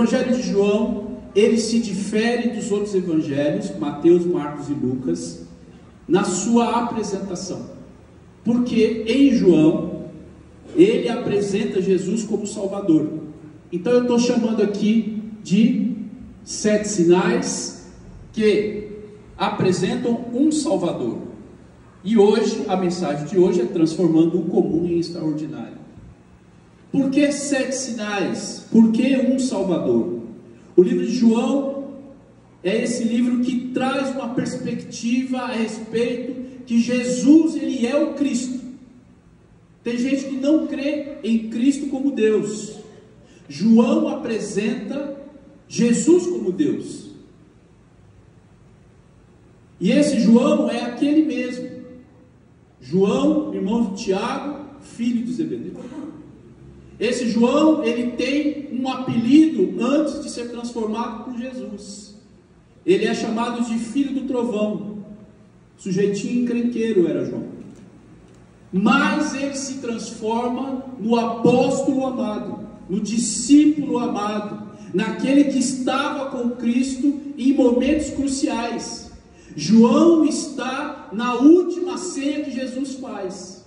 Evangelho de João, ele se difere dos outros evangelhos, Mateus, Marcos e Lucas, na sua apresentação. Porque em João, ele apresenta Jesus como Salvador. Então eu estou chamando aqui de 7 sinais que apresentam um Salvador. E hoje, a mensagem de hoje é transformando o comum em extraordinário. Por que 7 sinais? Por que um Salvador? O livro de João é esse livro que traz uma perspectiva a respeito que Jesus, ele é o Cristo. Tem gente que não crê em Cristo como Deus. João apresenta Jesus como Deus. E esse João é aquele mesmo. João, irmão de Tiago, filho de Zebedeu. Esse João, ele tem um apelido antes de ser transformado por Jesus. Ele é chamado de filho do trovão. Sujeitinho encrenqueiro era João. Mas ele se transforma no apóstolo amado, no discípulo amado, naquele que estava com Cristo em momentos cruciais. João está na última ceia que Jesus faz.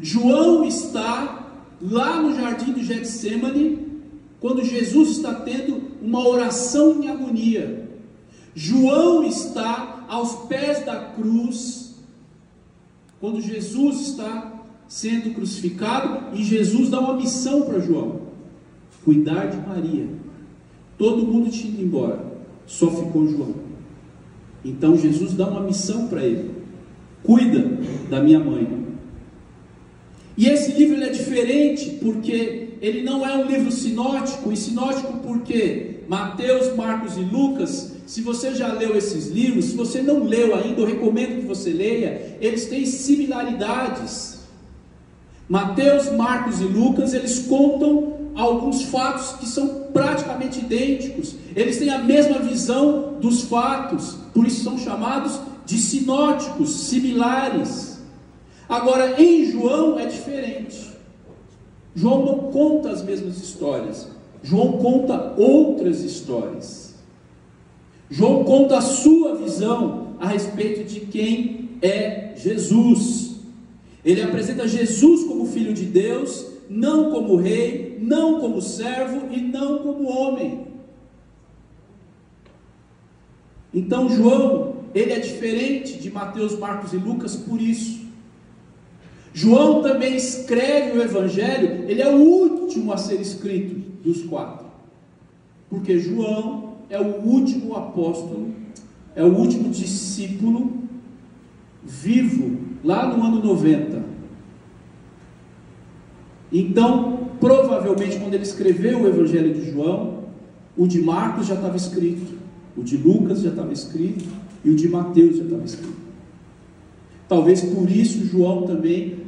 João está lá no jardim do Getsemane, quando Jesus está tendo uma oração em agonia. João está aos pés da cruz, quando Jesus está sendo crucificado, e Jesus dá uma missão para João: cuidar de Maria. Todo mundo tinha ido embora, só ficou João. Então Jesus dá uma missão para ele: cuida da minha mãe. E esse livro ele é diferente porque ele não é um livro sinótico. E sinótico porque Mateus, Marcos e Lucas, se você já leu esses livros, se você não leu ainda, eu recomendo que você leia. Eles têm similaridades. Mateus, Marcos e Lucas, eles contam alguns fatos que são praticamente idênticos. Eles têm a mesma visão dos fatos, por isso são chamados de sinóticos, similares. Agora, em João é diferente. João não conta as mesmas histórias. João conta outras histórias. João conta a sua visão a respeito de quem é Jesus. Ele apresenta Jesus como Filho de Deus, não como rei, não como servo e não como homem. Então João, ele é diferente de Mateus, Marcos e Lucas por isso. João também escreve o Evangelho, ele é o último a ser escrito dos 4. Porque João é o último apóstolo, é o último discípulo vivo, lá no ano 90. Então, provavelmente, quando ele escreveu o Evangelho de João, o de Marcos já estava escrito, o de Lucas já estava escrito, e o de Mateus já estava escrito. Talvez por isso João também,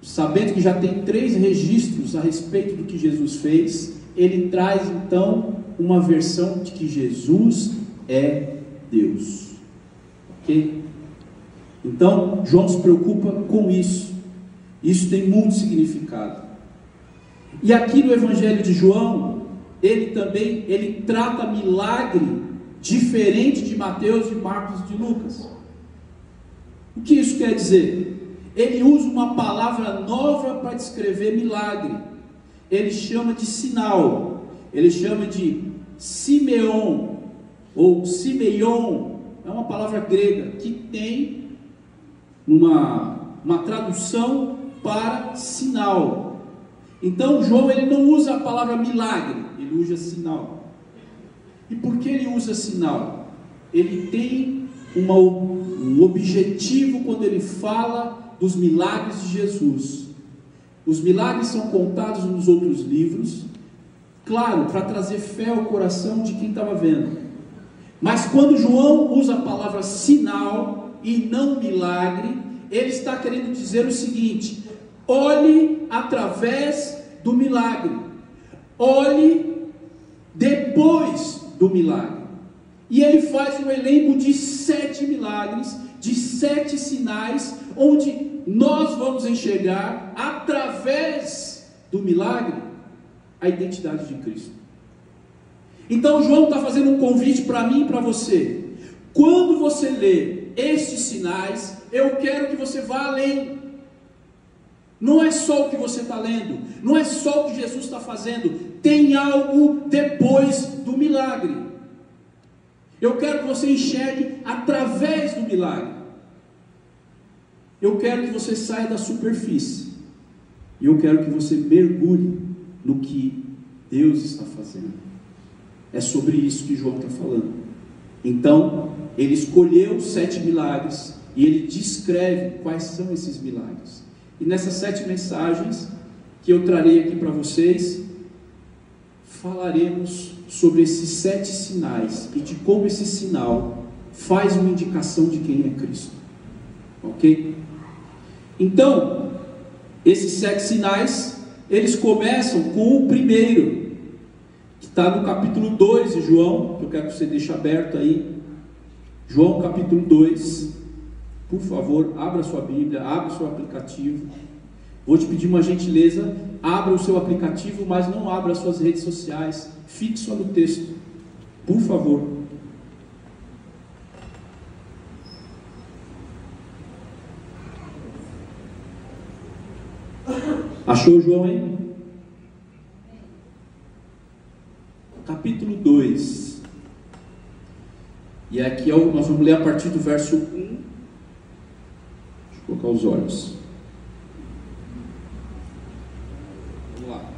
sabendo que já tem 3 registros a respeito do que Jesus fez, ele traz então uma versão de que Jesus é Deus. Ok? Então, João se preocupa com isso. Isso tem muito significado. E aqui no Evangelho de João, ele trata milagre diferente de Mateus, de Marcos e de Lucas. O que isso quer dizer? Ele usa uma palavra nova para descrever milagre. Ele chama de sinal. Ele chama de Simeon, ou Simeion. É uma palavra grega que tem uma tradução para sinal. Então João ele não usa a palavra milagre, ele usa sinal. E por que ele usa sinal? Ele tem um objetivo quando ele fala dos milagres de Jesus. Os milagres são contados nos outros livros, claro, para trazer fé ao coração de quem estava vendo. Mas quando João usa a palavra sinal e não milagre, ele está querendo dizer o seguinte: olhe através do milagre, olhe depois do milagre. E ele faz um elenco de 7 milagres, de 7 sinais, onde nós vamos enxergar através do milagre a identidade de Cristo. Então João está fazendo um convite para mim e para você. Quando você lê estes sinais, eu quero que você vá além. Não é só o que você está lendo, não é só o que Jesus está fazendo, tem algo depois do milagre. Eu quero que você enxergue através do milagre. Eu quero que você saia da superfície, e eu quero que você mergulhe no que Deus está fazendo. É sobre isso que João está falando. Então, ele escolheu 7 milagres, e ele descreve quais são esses milagres. E nessas 7 mensagens que eu trarei aqui para vocês, falaremos sobre esses 7 sinais e de como esse sinal faz uma indicação de quem é Cristo. Ok? Então, esses 7 sinais, eles começam com o primeiro, que está no capítulo 2 de João, que eu quero que você deixe aberto aí. João capítulo 2, por favor, abra sua Bíblia, abra o seu aplicativo. Vou te pedir uma gentileza, abra o seu aplicativo, mas não abra as suas redes sociais, fique só no texto, por favor. Achou, João, hein? Capítulo 2. E aqui nós vamos ler a partir do verso 1. Deixa eu colocar os olhos. Vamos lá.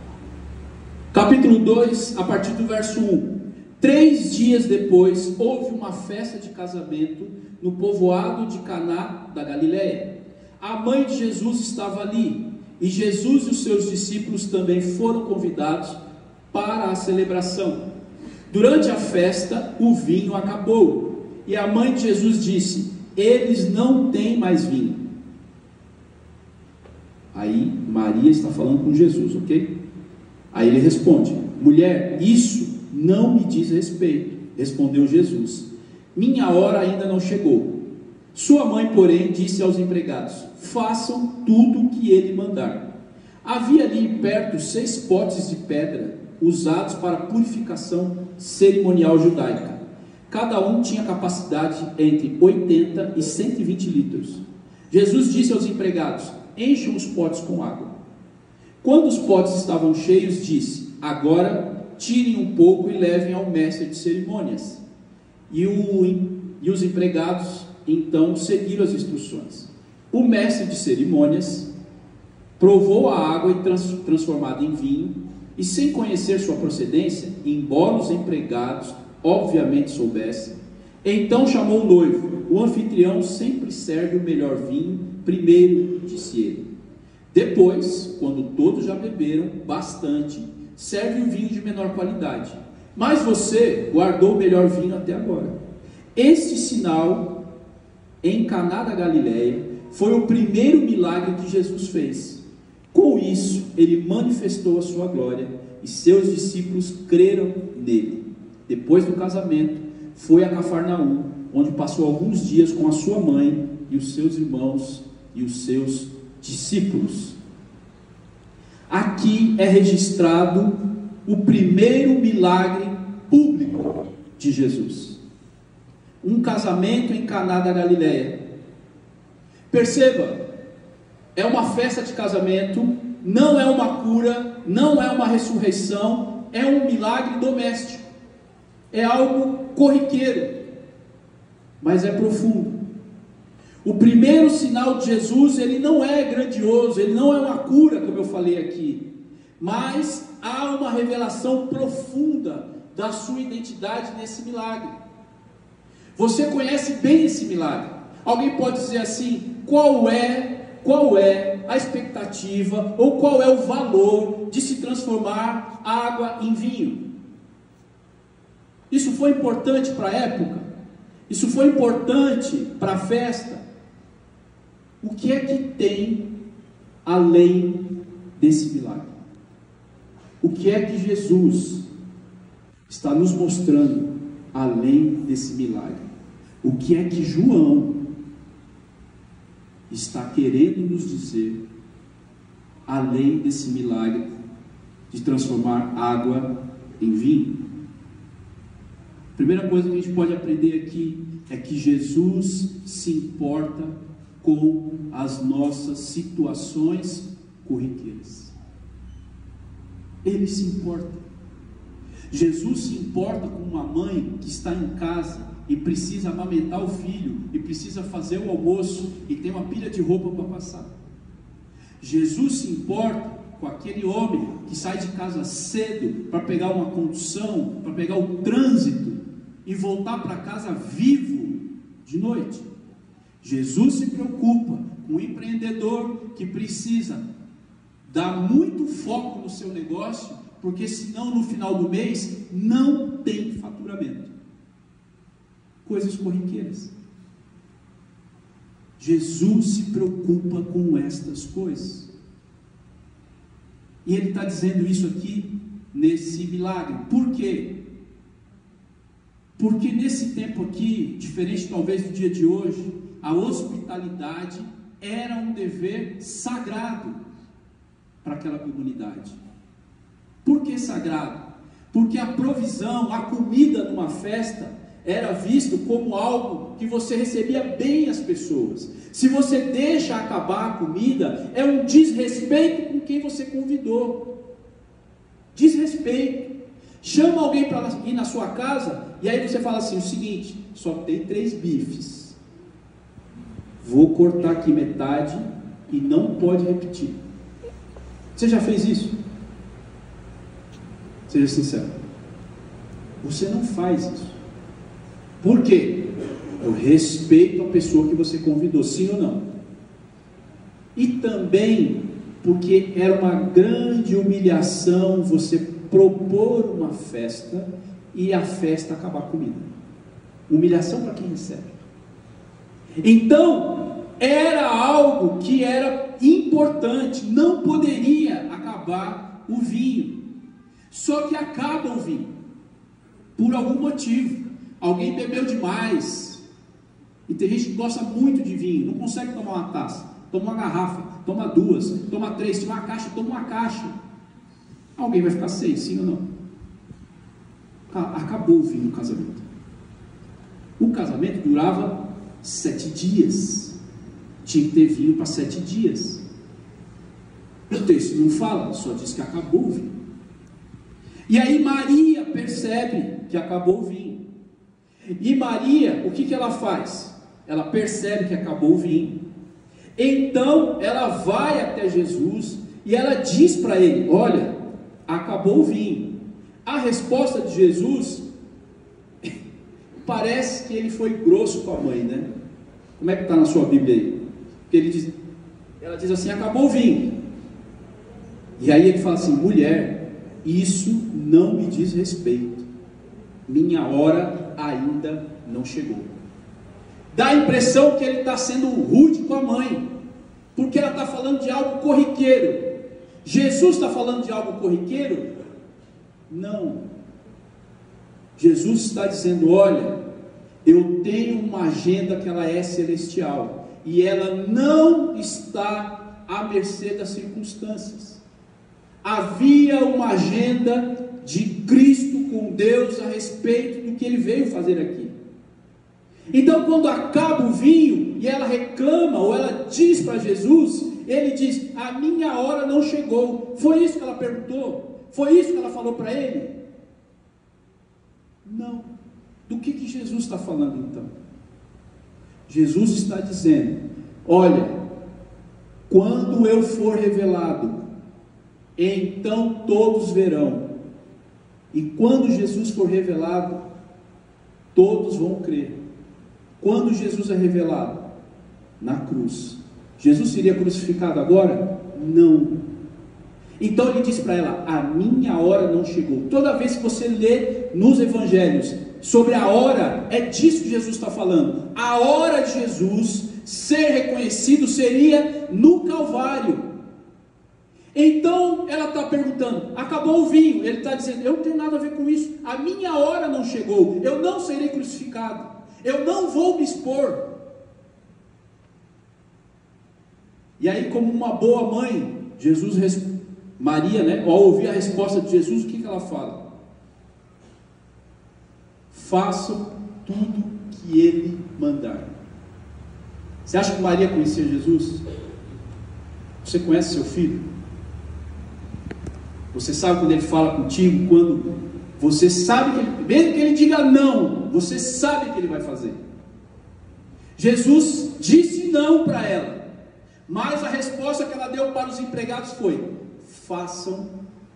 Capítulo 2, a partir do verso 1. 3 dias depois, houve uma festa de casamento no povoado de Caná da Galileia. A mãe de Jesus estava ali, e Jesus e os seus discípulos também foram convidados para a celebração. Durante a festa, o vinho acabou, e a mãe de Jesus disse: eles não têm mais vinho. Aí Maria está falando com Jesus, ok? Aí ele responde: mulher, isso não me diz respeito. Respondeu Jesus: minha hora ainda não chegou. Sua mãe, porém, disse aos empregados: façam tudo o que ele mandar. Havia ali perto 6 potes de pedra, usados para purificação cerimonial judaica. Cada um tinha capacidade entre 80 e 120 litros. Jesus disse aos empregados: encham os potes com água. Quando os potes estavam cheios, disse: agora tirem um pouco e levem ao mestre de cerimônias. E os empregados então seguiram as instruções. O mestre de cerimônias provou a água transformada em vinho, e sem conhecer sua procedência, embora os empregados obviamente soubessem, então chamou o noivo. O anfitrião sempre serve o melhor vinho primeiro, disse ele. Depois, quando todos já beberam bastante, serve o vinho de menor qualidade. Mas você guardou o melhor vinho até agora. Este sinal em Caná da Galileia foi o primeiro milagre que Jesus fez. Com isso, ele manifestou a sua glória, e seus discípulos creram nele. Depois do casamento, foi a Cafarnaum, onde passou alguns dias com a sua mãe e os seus irmãos e os seus discípulos. Aqui é registrado o primeiro milagre público de Jesus. Um casamento em Caná da Galileia. Perceba, é uma festa de casamento, não é uma cura, não é uma ressurreição, é um milagre doméstico. É algo corriqueiro, mas é profundo. O primeiro sinal de Jesus, ele não é grandioso, ele não é uma cura, como eu falei aqui, mas há uma revelação profunda da sua identidade nesse milagre. Você conhece bem esse milagre. Alguém pode dizer assim: qual é a expectativa ou qual é o valor de se transformar água em vinho? Isso foi importante para a época? Isso foi importante para a festa? O que é que tem além desse milagre? O que é que Jesus está nos mostrando além desse milagre? O que é que João está querendo nos dizer além desse milagre de transformar água em vinho? Primeira coisa que a gente pode aprender aqui é que Jesus se importa com as nossas situações corriqueiras. Ele se importa. Jesus se importa com uma mãe que está em casa e precisa amamentar o filho, e precisa fazer o almoço, e tem uma pilha de roupa para passar. Jesus se importa com aquele homem que sai de casa cedo para pegar uma condução, para pegar o trânsito e voltar para casa vivo de noite. Jesus se preocupa com o empreendedor que precisa dar muito foco no seu negócio, porque senão no final do mês não tem faturamento. Coisas corriqueiras. Jesus se preocupa com estas coisas. E ele está dizendo isso aqui nesse milagre. Por quê? Porque nesse tempo aqui, diferente talvez do dia de hoje, a hospitalidade era um dever sagrado para aquela comunidade. Por que sagrado? Porque a provisão, a comida numa festa era visto como algo que você recebia bem as pessoas. Se você deixa acabar a comida, é um desrespeito com quem você convidou. Desrespeito. Chama alguém para ir na sua casa, e aí você fala assim, o seguinte, só tem 3 bifes. Vou cortar aqui metade e não pode repetir. Você já fez isso? Seja sincero. Você não faz isso. Por quê? Eu respeito a pessoa que você convidou, sim ou não? E também porque era uma grande humilhação você propor uma festa e a festa acabar com comida. Humilhação para quem recebe. Então, era algo que era importante, não poderia acabar o vinho. Só que acaba o vinho, por algum motivo. Alguém bebeu demais, e tem gente que gosta muito de vinho, não consegue tomar uma taça, toma uma garrafa, toma 2, toma 3, toma uma caixa, toma uma caixa. Alguém vai ficar sem, sim ou não? Acabou o vinho no casamento. O casamento durava 7 dias, tinha que ter vinho para 7 dias. O texto não fala, só diz que acabou o vinho. E aí Maria percebe que acabou o vinho. E Maria, o que ela faz? Ela percebe que acabou o vinho. Então ela vai até Jesus e ela diz para ele, olha, acabou o vinho. A resposta de Jesus, parece que ele foi grosso com a mãe, né? Como é que está na sua Bíblia aí? Porque ela diz assim, acabou o vinho. E aí ele fala assim, mulher, isso não me diz respeito. Minha hora ainda não chegou. Dá a impressão que ele está sendo rude com a mãe, porque ela está falando de algo corriqueiro. Jesus está falando de algo corriqueiro? Não. Jesus está dizendo, olha, eu tenho uma agenda que ela é celestial, e ela não está à mercê das circunstâncias. Havia uma agenda de Cristo com Deus a respeito do que ele veio fazer aqui. Então quando acaba o vinho e ela reclama, ou ela diz para Jesus, ele diz, a minha hora não chegou. Foi isso que ela perguntou? Foi isso que ela falou para ele? Não. Do que Jesus está falando então? Jesus está dizendo, olha, quando eu for revelado, então todos verão. E quando Jesus for revelado, todos vão crer. Quando Jesus é revelado? Na cruz. Jesus seria crucificado agora? Não. Então ele disse para ela, a minha hora não chegou. Toda vez que você lê nos evangelhos sobre a hora, é disso que Jesus está falando. A hora de Jesus ser reconhecido seria no Calvário. Então ela está perguntando, acabou o vinho? Ele está dizendo, eu não tenho nada a ver com isso, a minha hora não chegou, eu não serei crucificado, eu não vou me expor. E aí, como uma boa mãe, Maria, né, ao ouvir a resposta de Jesus, o que ela fala? façam tudo que Ele mandar. Você acha que Maria conhecia Jesus? Você conhece seu filho? Você sabe quando ele fala contigo, quando você sabe que ele, mesmo que ele diga não, você sabe que ele vai fazer. Jesus disse não para ela, mas a resposta que ela deu para os empregados foi: façam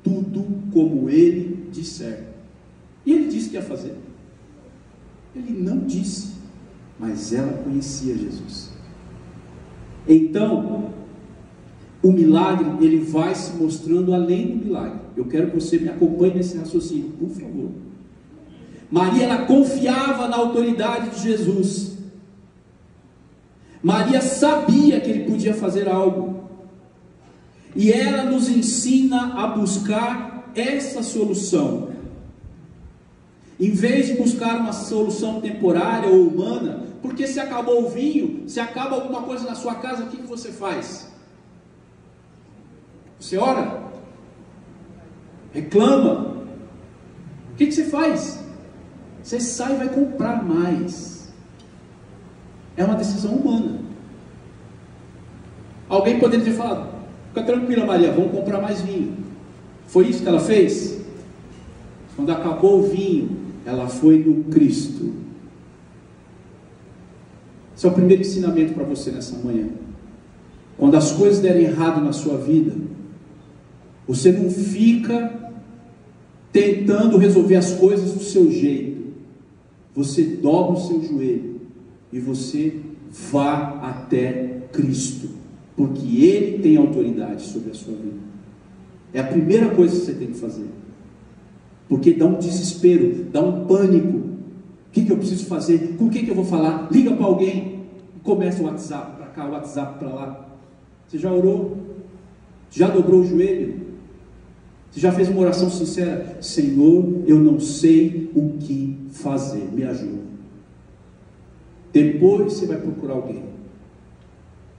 tudo como ele disser. E ele disse que ia fazer. Ele não disse, mas ela conhecia Jesus. Então, o milagre, ele vai se mostrando além do milagre. Eu quero que você me acompanhe nesse raciocínio, por favor. Maria, ela confiava na autoridade de Jesus. Maria sabia que ele podia fazer algo. E ela nos ensina a buscar essa solução. Em vez de buscar uma solução temporária ou humana, porque se acabou o vinho, se acaba alguma coisa na sua casa, o que você faz? Você ora? Reclama? O que você faz? Você sai e vai comprar mais. É uma decisão humana. Alguém poderia ter falado: fica tranquila, Maria, vamos comprar mais vinho. Foi isso que ela fez? Quando acabou o vinho, ela foi no Cristo. Esse é o primeiro ensinamento para você nessa manhã. Quando as coisas derem errado na sua vida, você não fica tentando resolver as coisas do seu jeito. Você dobra o seu joelho e você vá até Cristo, porque Ele tem autoridade sobre a sua vida. É a primeira coisa que você tem que fazer, porque dá um desespero, dá um pânico. O que eu preciso fazer? Com quem que eu vou falar? Liga para alguém e começa o WhatsApp para cá, o WhatsApp para lá. Você já orou? Já dobrou o joelho? Você já fez uma oração sincera? Senhor, eu não sei o que fazer, me ajuda. Depois você vai procurar alguém.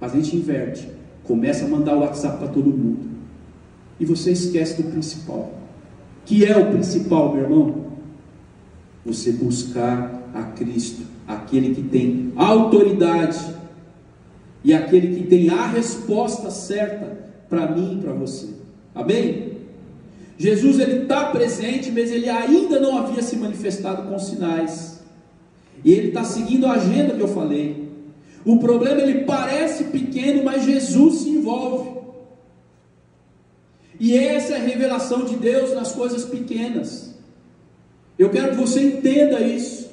Mas a gente inverte, começa a mandar o WhatsApp para todo mundo, e você esquece do principal. Que é o principal, meu irmão? Você buscar a Cristo, aquele que tem autoridade, e aquele que tem a resposta certa para mim e para você. Amém? Jesus, ele está presente, mas ele ainda não havia se manifestado com sinais, e ele está seguindo a agenda que eu falei. O problema, ele parece pequeno, mas Jesus se envolve, e essa é a revelação de Deus nas coisas pequenas. Eu quero que você entenda isso.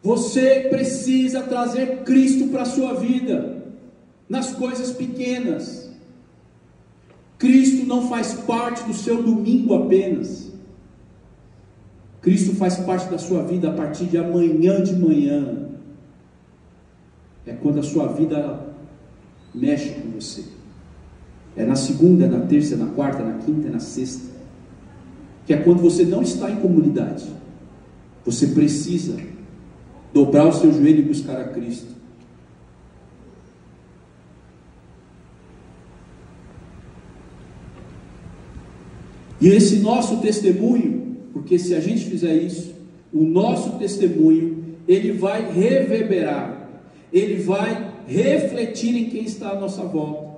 Você precisa trazer Cristo para a sua vida, nas coisas pequenas. Cristo não faz parte do seu domingo apenas. Cristo faz parte da sua vida a partir de amanhã de manhã. É quando a sua vida mexe com você. É na segunda, é na terça, é na quarta, é na quinta, é na sexta. Que é quando você não está em comunidade. Você precisa dobrar o seu joelho e buscar a Cristo. E esse nosso testemunho, porque se a gente fizer isso, o nosso testemunho, ele vai reverberar, ele vai refletir em quem está à nossa volta.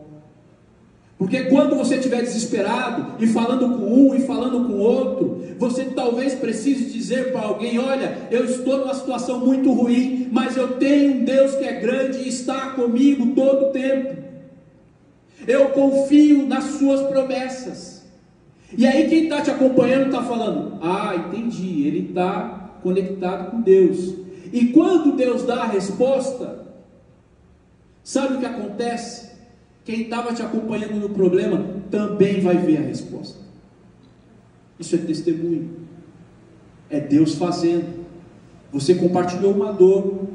Porque quando você estiver desesperado, e falando com um, e falando com outro, você talvez precise dizer para alguém: olha, eu estou numa situação muito ruim, mas eu tenho um Deus que é grande e está comigo todo o tempo. Eu confio nas suas promessas. E aí quem está te acompanhando está falando: ah, entendi, ele está conectado com Deus. E quando Deus dá a resposta, sabe o que acontece? Quem estava te acompanhando no problema também vai ver a resposta. Isso é testemunho. É Deus fazendo. Você compartilhou uma dor,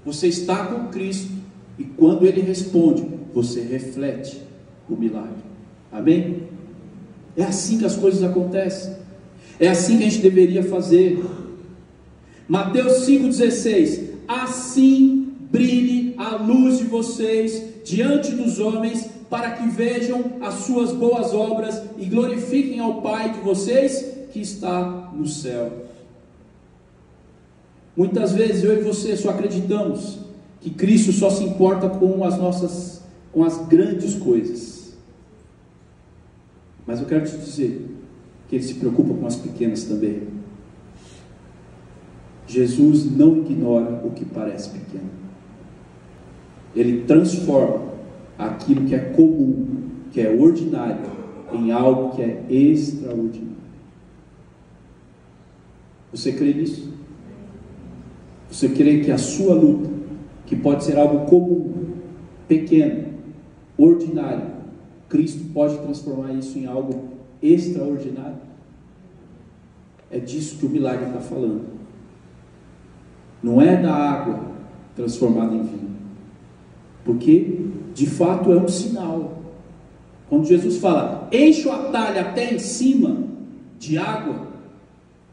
você está com Cristo, e quando Ele responde, você reflete o milagre. Amém? É assim que as coisas acontecem. É assim que a gente deveria fazer. Mateus 5,16: assim brilhe a luz de vocês diante dos homens, para que vejam as suas boas obras e glorifiquem ao Pai de vocês que está no céu. Muitas vezes eu e você só acreditamos que Cristo só se importa com as grandes coisas. Mas eu quero te dizer que Ele se preocupa com as pequenas também. Jesus não ignora o que parece pequeno. Ele transforma aquilo que é comum, que é ordinário, em algo que é extraordinário. Você crê nisso? Você crê que a sua luta, que pode ser algo comum, pequeno, ordinário, Cristo pode transformar isso em algo extraordinário? É disso que o milagre está falando. Não é da água transformada em vinho, porque de fato é um sinal. Quando Jesus fala, enche a talha até em cima de água,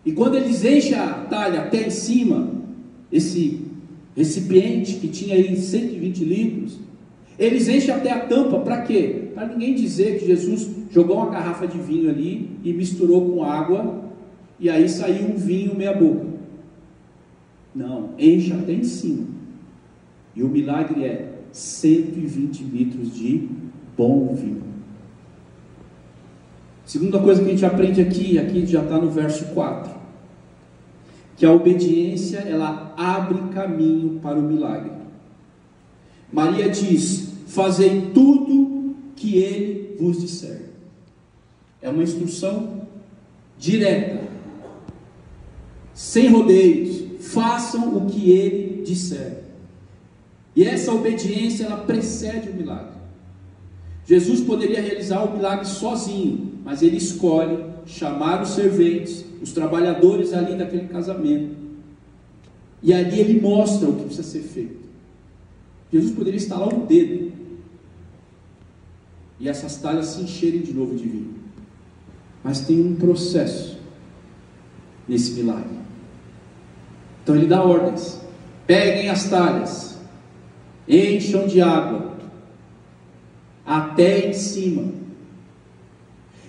e quando eles enchem a talha até em cima, esse recipiente que tinha aí 120 litros, eles enchem até a tampa, para quê? Para ninguém dizer que Jesus jogou uma garrafa de vinho ali e misturou com água, e aí saiu um vinho meia boca. Não, enche até em cima. E o milagre é 120 litros de bom vinho. Segunda coisa que a gente aprende aqui já está no verso 4, que a obediência, ela abre caminho para o milagre. Maria diz, fazei tudo que Ele vos disser. É uma instrução direta, sem rodeios. Façam o que Ele disser. E essa obediência, ela precede o milagre. Jesus poderia realizar o milagre sozinho, mas Ele escolhe chamar os serventes, os trabalhadores ali daquele casamento, e ali Ele mostra o que precisa ser feito. Jesus poderia estalar um dedo e essas talhas se encherem de novo de vinho, mas tem um processo nesse milagre. Então Ele dá ordens: peguem as talhas, encham de água até em cima.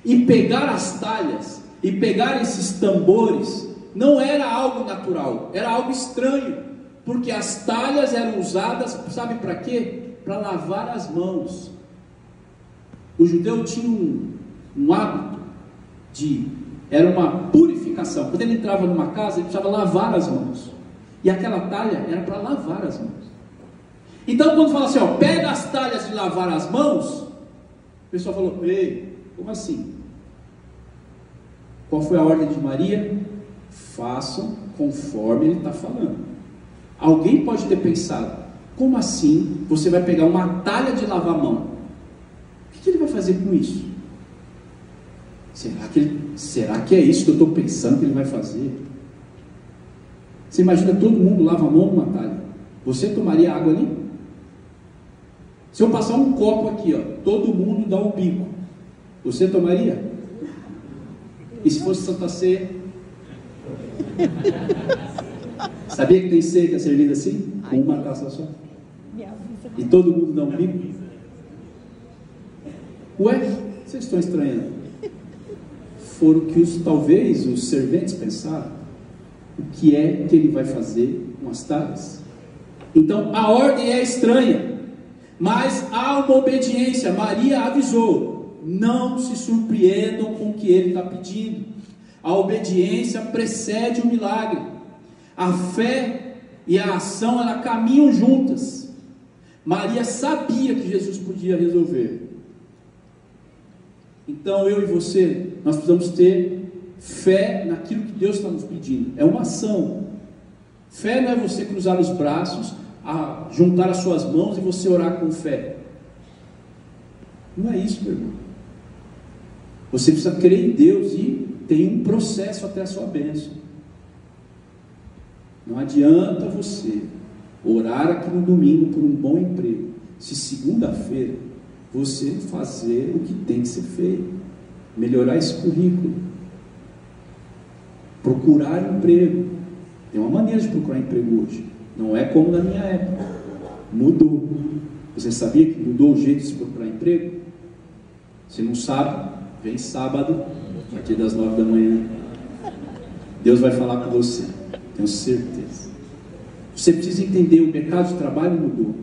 E pegar as talhas, e pegar esses tambores, não era algo natural, era algo estranho, porque as talhas eram usadas, sabe para quê? Para lavar as mãos. O judeu tinha um hábito era uma purificação. Quando ele entrava numa casa, ele precisava lavar as mãos, e aquela talha era para lavar as mãos. Então quando fala assim, pega as talhas de lavar as mãos, o pessoal falou, ei, como assim? Qual foi a ordem de Maria? Façam conforme Ele está falando. Alguém pode ter pensado, como assim você vai pegar uma talha de lavar a mão? O que Ele vai fazer com isso? Será que é isso que eu estou pensando que Ele vai fazer? Você imagina todo mundo lava a mão numa talha. Você tomaria água ali? Se eu passar um copo aqui, todo mundo dá um bico, você tomaria? E se fosse Santa Ceia? Sabia que tem ceia que é servida assim? Com uma taça só? E todo mundo dá um bico? Ué, vocês estão estranhando? Foram que talvez os serventes pensaram, o que é que Ele vai fazer com as talhas? Então a ordem é estranha, mas há uma obediência. Maria avisou, não se surpreendam com o que Ele está pedindo. A obediência precede o milagre. A fé e a ação, elas caminham juntas. Maria sabia que Jesus podia resolver. Então eu e você, nós precisamos ter fé naquilo que Deus está nos pedindo. É uma ação. Fé não é você cruzar os braços, juntar as suas mãos e você orar com fé. Não é isso, meu irmão. Você precisa crer em Deus e tem um processo até a sua bênção. Não adianta você orar aqui no domingo por um bom emprego, se segunda-feira você fazer o que tem que ser feito, melhorar esse currículo, procurar emprego. Tem uma maneira de procurar emprego hoje, não é como na minha época, mudou. Você sabia que mudou o jeito de se procurar emprego? Se não sabe, vem sábado, a partir das 9 da manhã, Deus vai falar com você, tenho certeza. Você precisa entender, o mercado de trabalho mudou.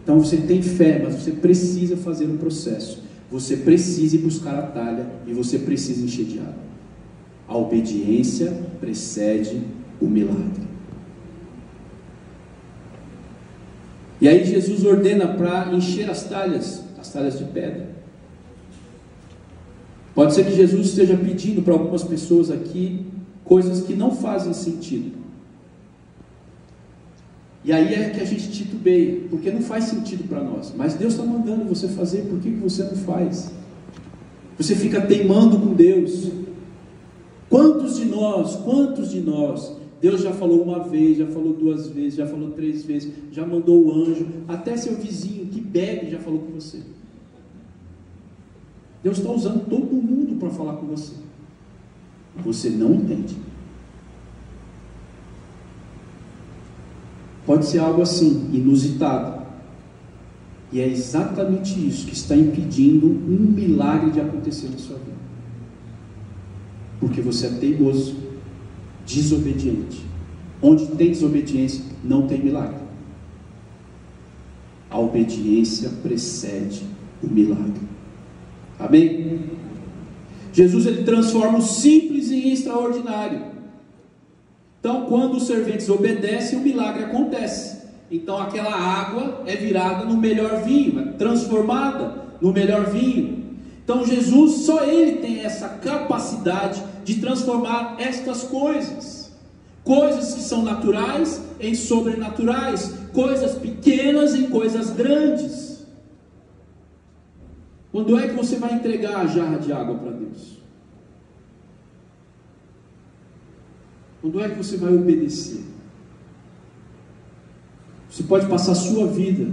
Então você tem fé, mas você precisa fazer um processo. Você precisa ir buscar a talha e você precisa encher de água. A obediência precede o milagre. E aí Jesus ordena para encher as talhas de pedra. Pode ser que Jesus esteja pedindo para algumas pessoas aqui coisas que não fazem sentido. E aí é que a gente titubeia, porque não faz sentido para nós. Mas Deus está mandando você fazer, por que você não faz? Você fica teimando com Deus. Quantos de nós, Deus já falou uma vez, já falou 2 vezes, já falou 3 vezes, já mandou o anjo, até seu vizinho que bebe já falou com você. Deus está usando todo mundo para falar com você. Você não entende. Pode ser algo assim, inusitado. E é exatamente isso que está impedindo um milagre de acontecer na sua vida. Porque você é teimoso, desobediente. Onde tem desobediência, não tem milagre. A obediência precede o milagre. Amém? Jesus, ele transforma o simples em extraordinário. Então, quando os serventes obedecem, o milagre acontece. Então, aquela água é virada no melhor vinho, é transformada no melhor vinho. Então, Jesus, só Ele tem essa capacidade de transformar estas coisas. Coisas que são naturais em sobrenaturais. Coisas pequenas em coisas grandes. Quando é que você vai entregar a jarra de água para Deus? Quando é que você vai obedecer? Você pode passar a sua vida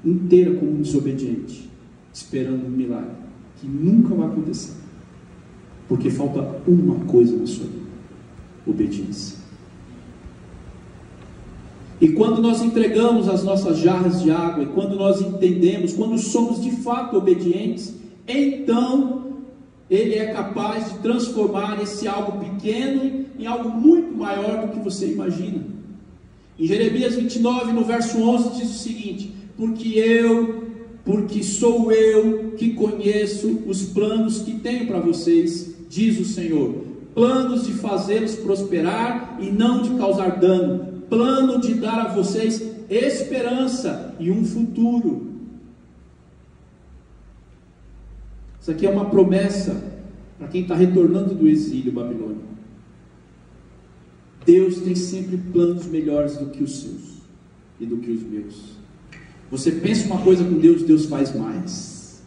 inteira como um desobediente, esperando um milagre, que nunca vai acontecer. Porque falta uma coisa na sua vida: obediência. E quando nós entregamos as nossas jarras de água, e quando nós entendemos, quando somos de fato obedientes, então Ele é capaz de transformar esse algo pequeno em algo muito maior do que você imagina. Em Jeremias 29, no verso 11, diz o seguinte: porque sou eu que conheço os planos que tenho para vocês, diz o Senhor, planos de fazê-los prosperar e não de causar dano, plano de dar a vocês esperança e um futuro. Isso aqui é uma promessa para quem está retornando do exílio babilônico. Deus tem sempre planos melhores do que os seus e do que os meus. Você pensa uma coisa com Deus, Deus faz mais.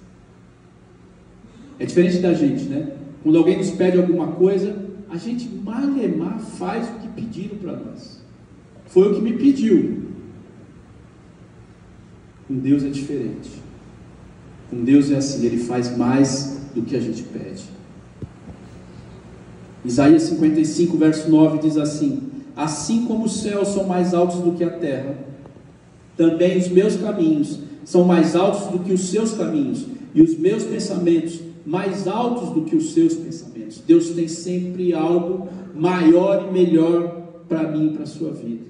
É diferente da gente, né? Quando alguém nos pede alguma coisa, a gente malemar faz o que pediram para nós. Foi o que me pediu. Com Deus é diferente. Com Deus é assim, Ele faz mais do que a gente pede. Isaías 55, verso 9 diz assim: assim como os céus são mais altos do que a terra, também os meus caminhos são mais altos do que os seus caminhos, e os meus pensamentos mais altos do que os seus pensamentos. Deus tem sempre algo maior e melhor para mim e para a sua vida.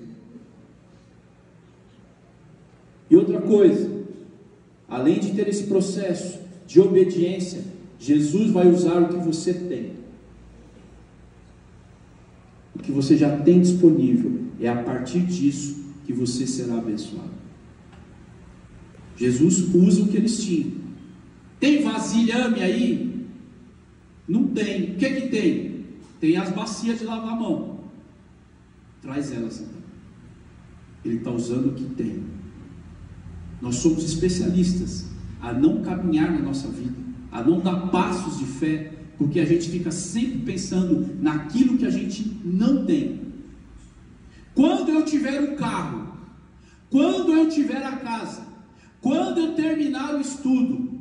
E outra coisa, além de ter esse processo de obediência, Jesus vai usar o que você tem. O que você já tem disponível, é a partir disso que você será abençoado. Jesus usa o que eles tinham. Tem vasilhame aí? Não tem. O que que tem? Tem as bacias de lavar a mão. Traz elas então. Ele está usando o que tem. Nós somos especialistas a não caminhar na nossa vida, a não dar passos de fé, porque a gente fica sempre pensando naquilo que a gente não tem. Quando eu tiver um carro, quando eu tiver a casa, quando eu terminar o estudo,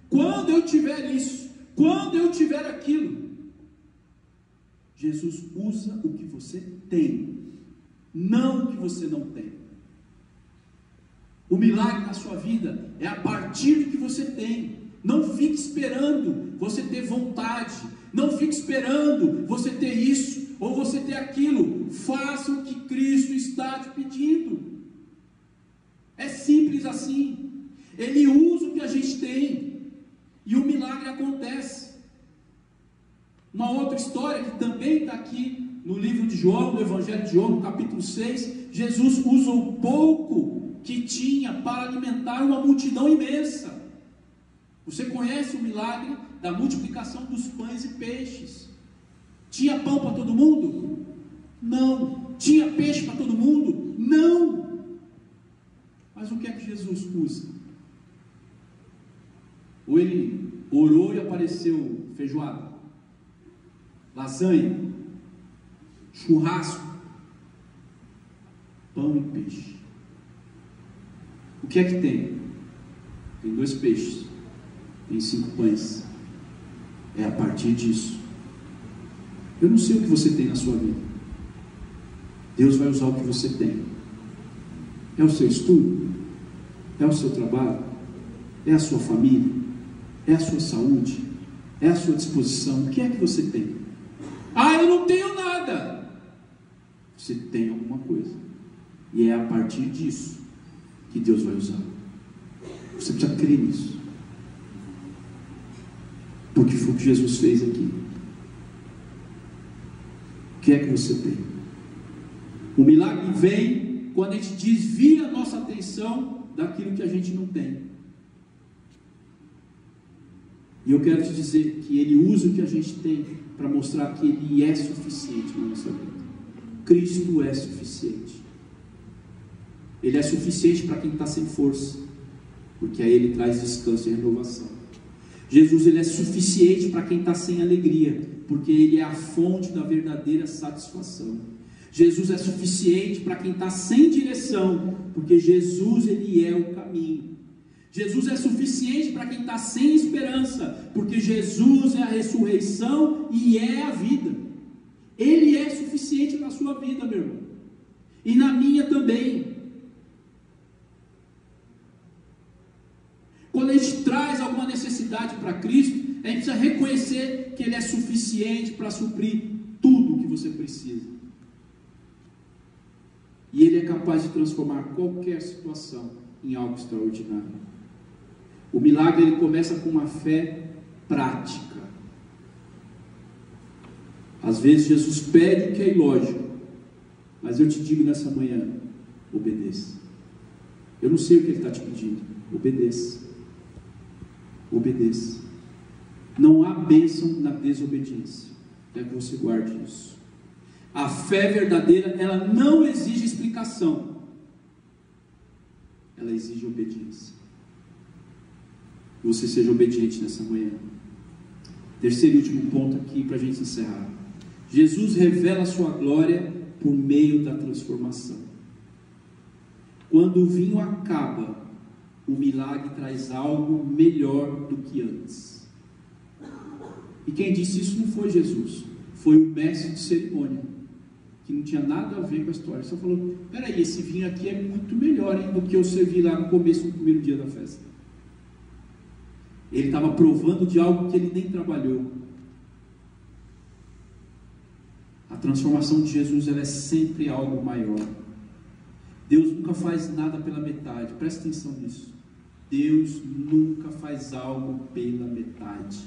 quando eu tiver isso, quando eu tiver aquilo. Jesus usa o que você tem, não o que você não tem. O milagre na sua vida é a partir do que você tem. Não fique esperando você ter vontade, não fique esperando você ter isso ou você ter aquilo. Faça o que Cristo Ele usa o que a gente tem, e o milagre acontece. Uma outra história que também está aqui no livro de João, no Evangelho de João, no capítulo 6, Jesus usa o pouco que tinha para alimentar uma multidão imensa. Você conhece o milagre da multiplicação dos pães e peixes? Tinha pão para todo mundo? Não. Tinha peixe para todo mundo? Não. Mas o que é que Jesus usa? Ou ele orou e apareceu feijoada, lasanha, churrasco, pão e peixe. O que é que tem? Tem 2 peixes, tem 5 pães. É a partir disso. Eu não sei o que você tem na sua vida. Deus vai usar o que você tem. É o seu estudo? É o seu trabalho? É a sua família? É a sua saúde? É a sua disposição? O que é que você tem? Ah, eu não tenho nada. Você tem alguma coisa. E é a partir disso que Deus vai usar. Você precisa crer nisso. Porque foi o que Jesus fez aqui. O que é que você tem? O milagre vem quando a gente desvia a nossa atenção daquilo que a gente não tem. E eu quero te dizer que Ele usa o que a gente tem para mostrar que Ele é suficiente na nossa vida. Cristo é suficiente. Ele é suficiente para quem está sem força, porque a Ele traz descanso e renovação. Jesus, Ele é suficiente para quem está sem alegria, porque Ele é a fonte da verdadeira satisfação. Jesus é suficiente para quem está sem direção, porque Jesus, Ele é o caminho. Jesus é suficiente para quem está sem esperança, porque Jesus é a ressurreição e é a vida. Ele é suficiente na sua vida, meu irmão, e na minha também. Quando a gente traz alguma necessidade para Cristo, a gente precisa reconhecer que Ele é suficiente para suprir tudo o que você precisa. E Ele é capaz de transformar qualquer situação em algo extraordinário. O milagre, ele começa com uma fé prática. Às vezes Jesus pede o que é ilógico, mas eu te digo nessa manhã, obedeça. Eu não sei o que Ele está te pedindo, obedeça. Obedeça. Não há bênção na desobediência. Quero que você guarde isso. A fé verdadeira, ela não exige explicação, ela exige obediência. Que você seja obediente nessa manhã. Terceiro e último ponto aqui para a gente encerrar. Jesus revela a sua glória por meio da transformação. Quando o vinho acaba, o milagre traz algo melhor do que antes. E quem disse isso não foi Jesus, foi o mestre de cerimônia, que não tinha nada a ver com a história. Só falou: peraí, esse vinho aqui é muito melhor do que eu servi lá no começo, no primeiro dia da festa. Ele estava provando de algo que ele nem trabalhou. A transformação de Jesus, ela é sempre algo maior. Deus nunca faz nada pela metade. Presta atenção nisso. Deus nunca faz algo pela metade.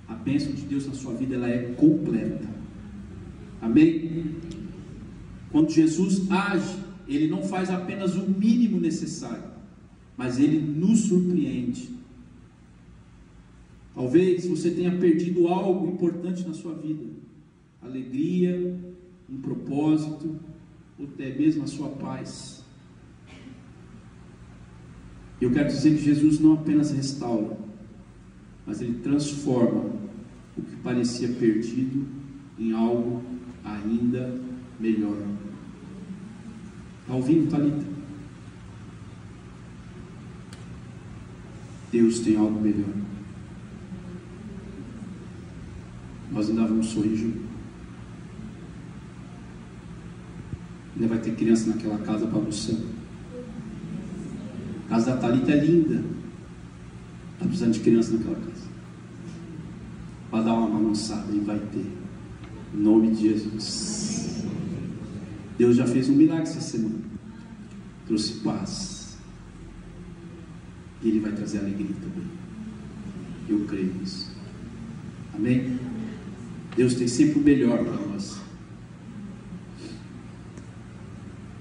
A bênção de Deus na sua vida, ela é completa. Amém? Quando Jesus age, Ele não faz apenas o mínimo necessário, mas Ele nos surpreende. Talvez você tenha perdido algo importante na sua vida. Alegria, um propósito, ou até mesmo a sua paz. Eu quero dizer que Jesus não apenas restaura, mas Ele transforma o que parecia perdido em algo ainda melhor. Está ouvindo, Thalita? Deus tem algo melhor. Nós ainda vamos sorrir junto. Ainda vai ter criança naquela casa bagunçando. A casa da Thalita é linda. Está precisando de criança naquela casa. Vai dar uma bagunçada e vai ter. Em nome de Jesus. Deus já fez um milagre essa semana. Trouxe paz. e Ele vai trazer alegria também. Eu creio nisso. Amém? Deus tem sempre o melhor para nós.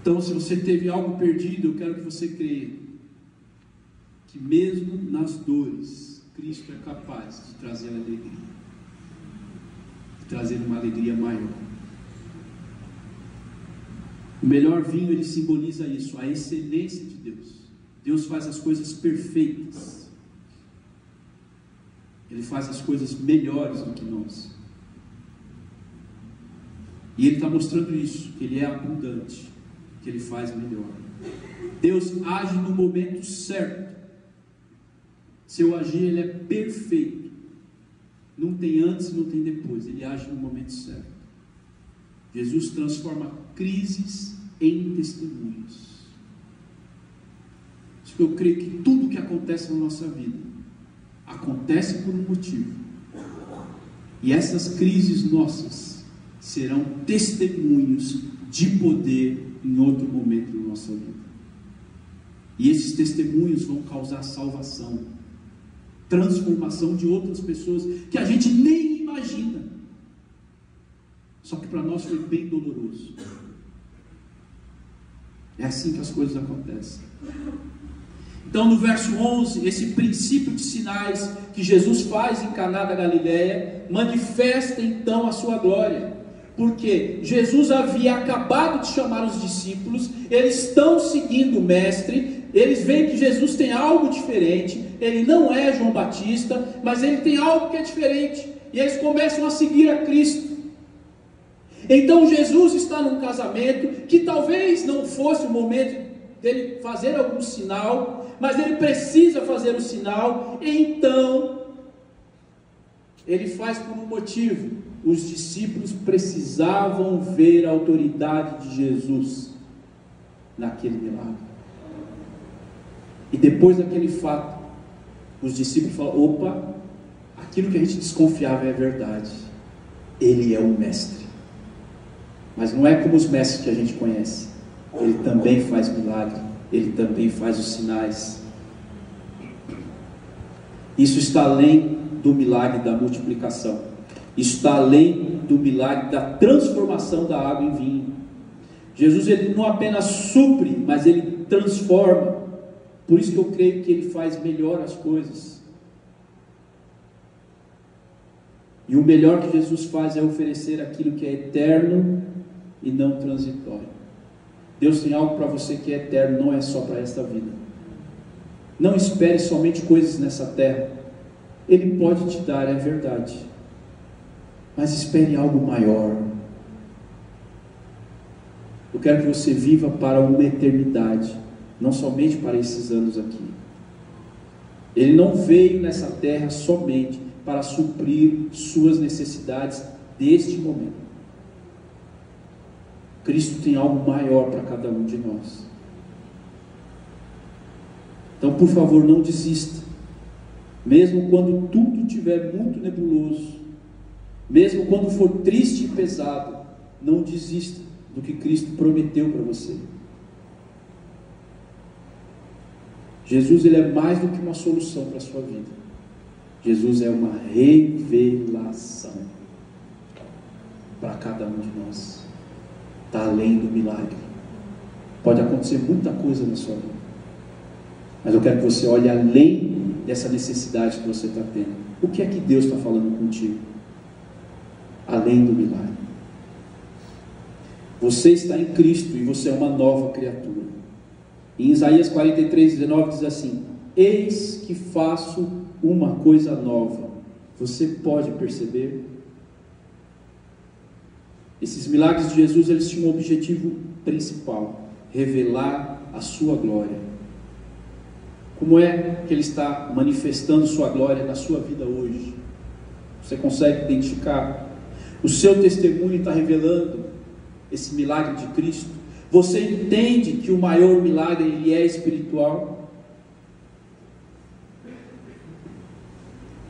Então, se você teve algo perdido, eu quero que você creia que mesmo nas dores, Cristo é capaz de trazer alegria, de trazer uma alegria maior. O melhor vinho, ele simboliza isso, a excelência de Deus. Deus faz as coisas perfeitas. Ele faz as coisas melhores do que nós. E Ele está mostrando isso, que Ele é abundante, que Ele faz melhor. Deus age no momento certo. Seu agir, Ele é perfeito. Não tem antes, não tem depois. Ele age no momento certo. Jesus transforma crises em testemunhos. Isso que eu creio que tudo que acontece na nossa vida acontece por um motivo. E essas crises nossas serão testemunhos de poder em outro momento da nossa vida. E esses testemunhos vão causar salvação, transformação de outras pessoas que a gente nem imagina. Só que para nós foi bem doloroso. É assim que as coisas acontecem. Então, no verso 11, esse princípio de sinais que Jesus faz em Caná da Galileia manifesta então a sua glória. Porque Jesus havia acabado de chamar os discípulos, eles estão seguindo o mestre, eles veem que Jesus tem algo diferente, ele não é João Batista, mas ele tem algo que é diferente, e eles começam a seguir a Cristo. Então Jesus está num casamento que talvez não fosse o momento dele fazer algum sinal, mas ele precisa fazer o sinal, então ele faz por um motivo. Os discípulos precisavam ver a autoridade de Jesus naquele milagre. E depois daquele fato, os discípulos falam: opa, aquilo que a gente desconfiava é verdade, ele é o mestre. Mas não é como os mestres que a gente conhece. Ele também faz milagre, ele também faz os sinais. Isso está além do milagre da multiplicação. Isso está além do milagre da transformação da água em vinho. Jesus, ele não apenas supre, mas ele transforma. Por isso que eu creio que ele faz melhor as coisas. E o melhor que Jesus faz é oferecer aquilo que é eterno e não transitório. Deus tem algo para você que é eterno, não é só para esta vida. Não espere somente coisas nessa terra. Ele pode te dar, é verdade, mas espere algo maior. Eu quero que você viva para uma eternidade, não somente para esses anos aqui. Ele não veio nessa terra somente para suprir suas necessidades deste momento. Cristo tem algo maior para cada um de nós. Então, por favor, não desista. Mesmo quando tudo estiver muito nebuloso, mesmo quando for triste e pesado, não desista do que Cristo prometeu para você. Jesus, ele é mais do que uma solução para a sua vida. Jesus é uma revelação para cada um de nós. Está além do milagre. Pode acontecer muita coisa na sua vida, mas eu quero que você olhe além dessa necessidade que você está tendo. O que é que Deus está falando contigo? Além do milagre. Você está em Cristo e você é uma nova criatura. Em Isaías 43:19 diz assim: eis que faço uma coisa nova. Você pode perceber? Esses milagres de Jesus, eles tinham um objetivo principal: revelar a sua glória. Como é que Ele está manifestando sua glória na sua vida hoje? Você consegue identificar? O seu testemunho está revelando esse milagre de Cristo? Você entende que o maior milagre, ele é espiritual?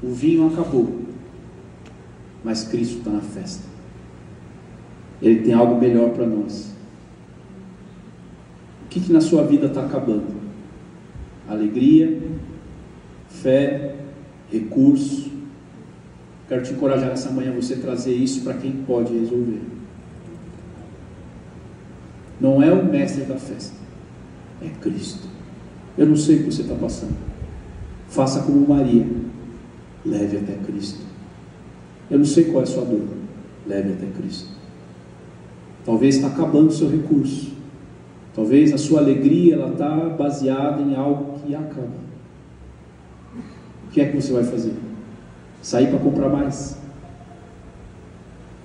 O vinho acabou, mas Cristo está na festa. Ele tem algo melhor para nós. O que na sua vida está acabando? A alegria, fé, recurso. Quero te encorajar nessa manhã você trazer isso para quem pode resolver. Não é o mestre da festa, é Cristo. Eu não sei o que você está passando. Faça como Maria, leve até Cristo. Eu não sei qual é a sua dor, leve até Cristo. Talvez está acabando o seu recurso. Talvez a sua alegria está baseada em algo que acaba. O que é que você vai fazer? Sair para comprar mais?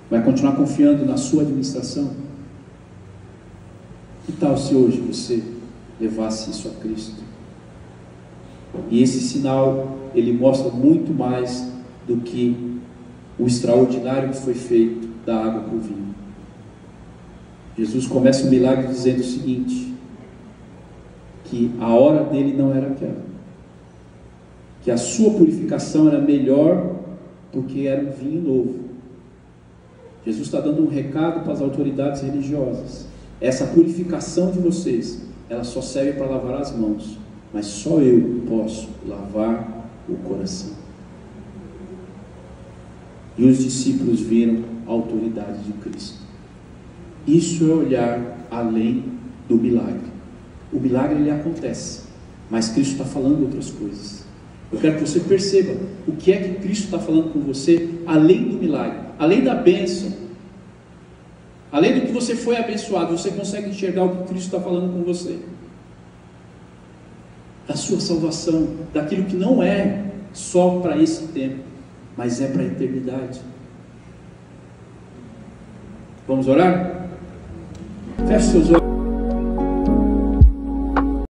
Vai continuar confiando na sua administração? Que tal se hoje você levasse isso a Cristo? E esse sinal, ele mostra muito mais do que o extraordinário que foi feito da água para o vinho. Jesus começa o milagre dizendo o seguinte, que a hora dele não era aquela, que a sua purificação era melhor porque era um vinho novo. Jesus está dando um recado para as autoridades religiosas: essa purificação de vocês, ela só serve para lavar as mãos, mas só eu posso lavar o coração. E os discípulos viram a autoridade de Cristo. Isso é olhar além do milagre. O milagre, ele acontece, mas Cristo está falando outras coisas. Eu quero que você perceba o que é que Cristo está falando com você, além do milagre, além da bênção, além do que você foi abençoado. Você consegue enxergar o que Cristo está falando com você, da sua salvação, daquilo que não é só para esse tempo, mas é para a eternidade. Vamos orar? Feche seus olhos.